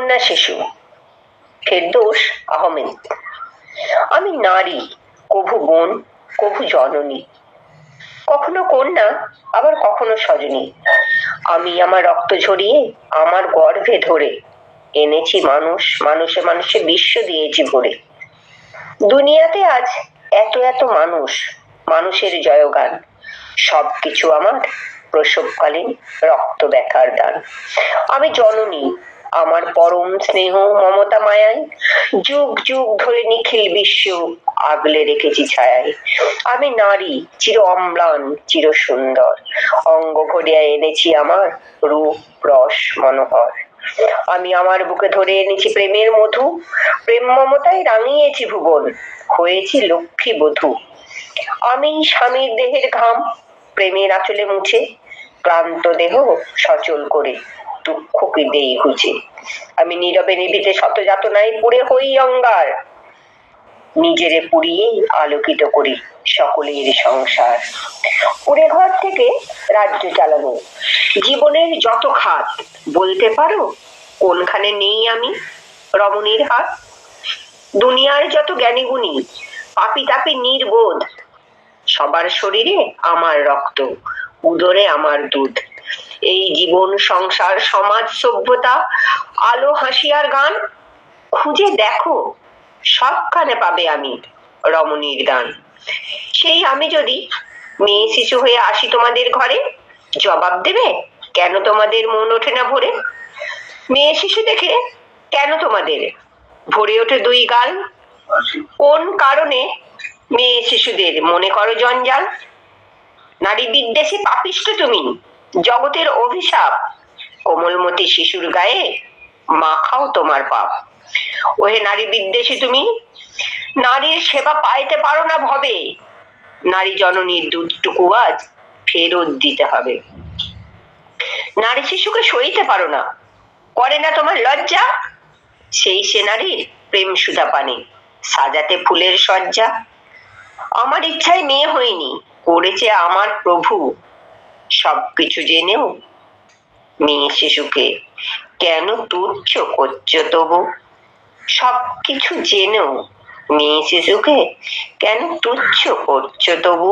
কন্যা শিশু, ফেরদৌস আহমেদ। আমি নারী, কভু বোন, কভু জননী, কখনো কন্যা, আবার কখনো সজনী। আমি আমার রক্ত ঝরিয়ে আমার গর্ভে ধরে এনেছি মানুষ, মানুষে মানুষে বিশ্ব দিয়েছি ভরে। দুনিয়াতে আজ এত এত মানুষ, মানুষের জয়গান, সবকিছু আমার প্রসবকালীন রক্ত ব্যথার দান। আমি জননী, আমার পরম স্নেহ মমতা মায়ায় যুগ যুগ ধরে নিখিল বিশ্ব আগলে রেখেছি ছায়ায়। আমি নারী, চির অম্লান, চির সুন্দর, অঙ্গ ভরিয়া এনেছি আমার রূপ রস মনোহর। আমি আমার বুকে ধরে এনেছি প্রেমের মধু, প্রেম মমতায় রাঙিয়েছি ভুবন, হয়েছি লক্ষ্মী বধূ। আমি স্বামীর দেহের ঘাম প্রেমের আঁচলে মুছে, ক্লান্ত দেহ সচল করে দুঃখকে দেই ঘুচে। আমি নীরবে নিভিতে শত যাতনায় পুড়ে হই অঙ্গার, নিজেরে পুড়িয়েই আলোকিত করি সকলের সংসার। কুড়ে ঘর থেকে রাজ্য চালানো, জীবনের যত খাত বলতে পারো কোনখানে নেই আমি রমণীর হাত। দুনিয়ার যত জ্ঞানী গুণী পাপি তাপি নির্বোধ, সবার শরীরে আমার রক্ত, উদরে আমার দুধ। এই জীবন সংসার সমাজ সভ্যতা আলো হাসি আর গান খুঁজে দেখো সবখানে পাবে আমি রমণীর দান। সেই আমি যদি মেয়ে শিশু হয়ে আসি তোমাদের ঘরে, জবাব দেবে কেন তোমাদের মন ওঠে না ভরে? মেয়ে শিশু দেখে কেন তোমাদের ভরে ওঠে দুই গাল? কোন কারণে মেয়ে শিশুদের মনে করো জঞ্জাল? নারী বিদ্বেষী পাপিষ্ঠ তুমি, জগতের অভিশাপ, কোমলমতি শিশুর গায়ে মাখাও তোমার পাপ। ওহে নারী বিদ্বেষী তুমি, নারীর সেবা পাইতে পারো না ভবে, নারী জননীর দুধটুকু আজ ফেরত দিতে হবে। নারী শিশুকে সইতে পারো না, করে না তোমার লজ্জা, সেই সে নারীর প্রেম সুধা পানে সাজাতে ফুলের সজ্জা। আমার ইচ্ছায় মেয়ে হইনি, করেছে আমার প্রভু, সবকিছু জেনেও মেয়ে শিশুকে কেন তুচ্ছ করছো তবু? সবকিছু জেনেও মেয়ে শিশুকে কেন তুচ্ছ করছো তবু?